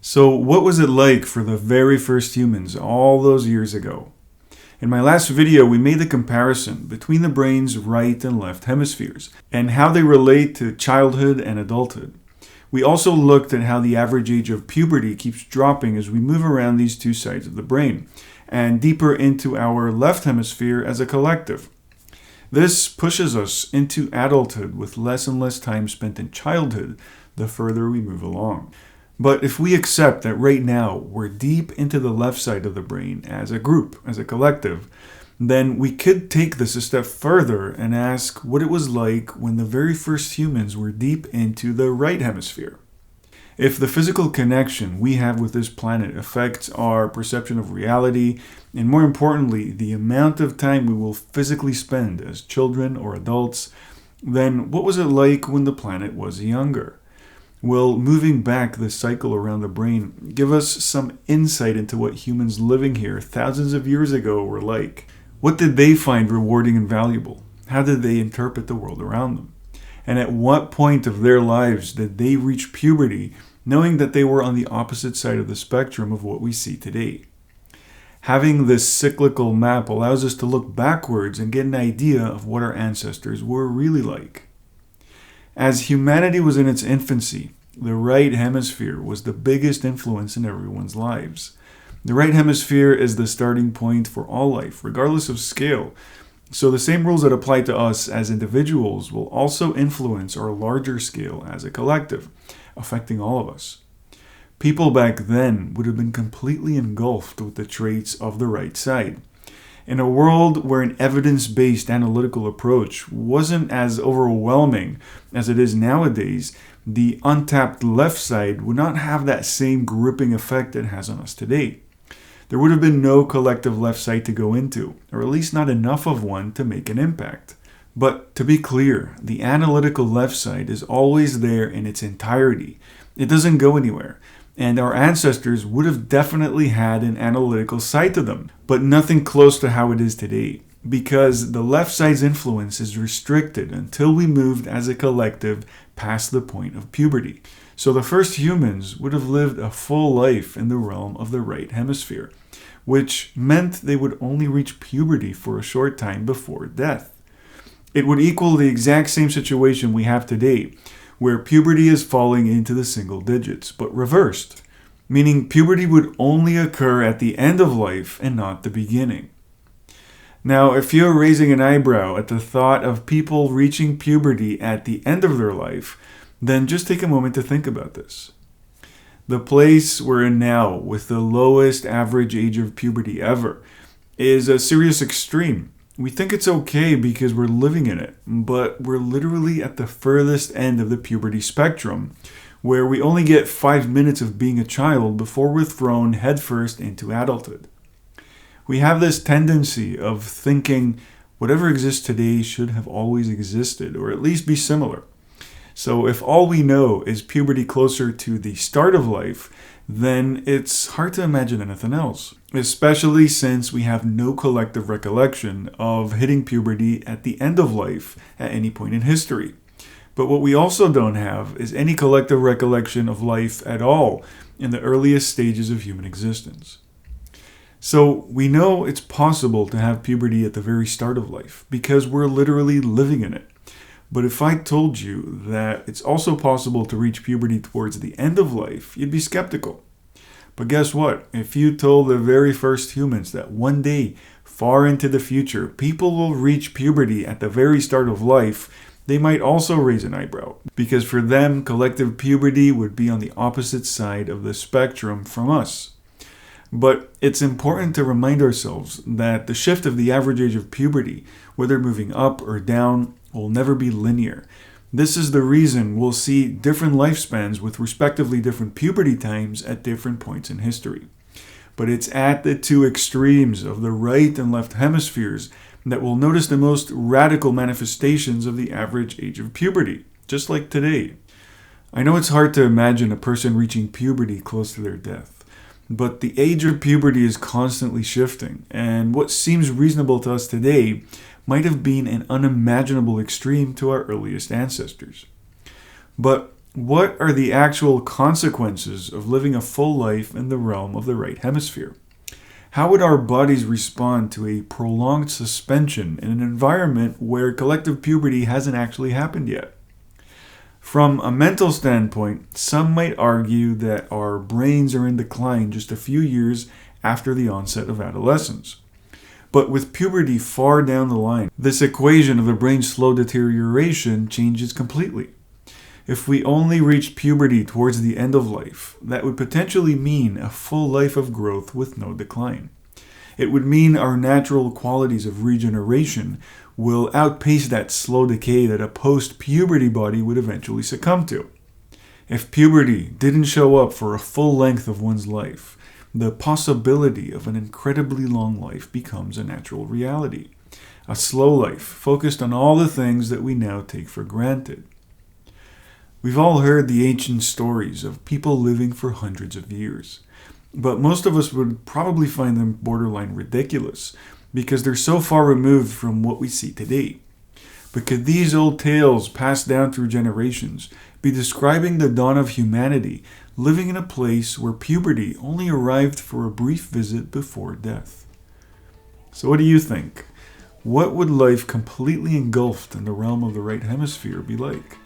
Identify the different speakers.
Speaker 1: So, what was it like for the very first humans all those years ago? In my last video, we made the comparison between the brain's right and left hemispheres and how they relate to childhood and adulthood. We also looked at how the average age of puberty keeps dropping as we move around these two sides of the brain and deeper into our left hemisphere as a collective. This pushes us into adulthood with less and less time spent in childhood the further we move along. But if we accept that right now we're deep into the left side of the brain as a group, as a collective, then we could take this a step further and ask what it was like when the very first humans were deep into the right hemisphere. If the physical connection we have with this planet affects our perception of reality, and more importantly, the amount of time we will physically spend as children or adults, then what was it like when the planet was younger? Will moving back the cycle around the brain give us some insight into what humans living here thousands of years ago were like? What did they find rewarding and valuable? How did they interpret the world around them? And at what point of their lives did they reach puberty, knowing that they were on the opposite side of the spectrum of what we see today? Having this cyclical map allows us to look backwards and get an idea of what our ancestors were really like. As humanity was in its infancy, the right hemisphere was the biggest influence in everyone's lives. The right hemisphere is the starting point for all life, regardless of scale. So the same rules that apply to us as individuals will also influence our larger scale as a collective, affecting all of us. People back then would have been completely engulfed with the traits of the right side. In a world where an evidence-based analytical approach wasn't as overwhelming as it is nowadays, the untapped left side would not have that same gripping effect it has on us today. There would have been no collective left side to go into, or at least not enough of one to make an impact. But to be clear, the analytical left side is always there in its entirety. It doesn't go anywhere. And our ancestors would have definitely had an analytical side to them, but nothing close to how it is today, because the left side's influence is restricted until we moved as a collective past the point of puberty. So the first humans would have lived a full life in the realm of the right hemisphere, which meant they would only reach puberty for a short time before death. It would equal the exact same situation we have today, where puberty is falling into the single digits, but reversed, meaning puberty would only occur at the end of life and not the beginning. Now, if you're raising an eyebrow at the thought of people reaching puberty at the end of their life, then just take a moment to think about this. The place we're in now, with the lowest average age of puberty ever, is a serious extreme. We think it's okay because we're living in it, but we're literally at the furthest end of the puberty spectrum, where we only get 5 minutes of being a child before we're thrown headfirst into adulthood. We have this tendency of thinking whatever exists today should have always existed, or at least be similar. So if all we know is puberty closer to the start of life, then it's hard to imagine anything else, especially since we have no collective recollection of hitting puberty at the end of life at any point in history. But what we also don't have is any collective recollection of life at all in the earliest stages of human existence. So we know it's possible to have puberty at the very start of life because we're literally living in it. But if I told you that it's also possible to reach puberty towards the end of life, you'd be skeptical. But guess what? If you told the very first humans that one day, far into the future, people will reach puberty at the very start of life, they might also raise an eyebrow. Because for them, collective puberty would be on the opposite side of the spectrum from us. But it's important to remind ourselves that the shift of the average age of puberty, whether moving up or down, will never be linear. This is the reason we'll see different lifespans with respectively different puberty times at different points in history. But it's at the two extremes of the right and left hemispheres that we'll notice the most radical manifestations of the average age of puberty, just like today. I know it's hard to imagine a person reaching puberty close to their death, but the age of puberty is constantly shifting, and what seems reasonable to us today might have been an unimaginable extreme to our earliest ancestors. But what are the actual consequences of living a full life in the realm of the right hemisphere? How would our bodies respond to a prolonged suspension in an environment where collective puberty hasn't actually happened yet? From a mental standpoint, some might argue that our brains are in decline just a few years after the onset of adolescence. But with puberty far down the line, this equation of the brain's slow deterioration changes completely. If we only reached puberty towards the end of life, that would potentially mean a full life of growth with no decline. It would mean our natural qualities of regeneration will outpace that slow decay that a post-puberty body would eventually succumb to. If puberty didn't show up for a full length of one's life, the possibility of an incredibly long life becomes a natural reality. A slow life focused on all the things that we now take for granted. We've all heard the ancient stories of people living for hundreds of years, but most of us would probably find them borderline ridiculous because they're so far removed from what we see today. But could these old tales passed down through generations be describing the dawn of humanity living in a place where puberty only arrived for a brief visit before death? So what do you think? What would life completely engulfed in the realm of the right hemisphere be like?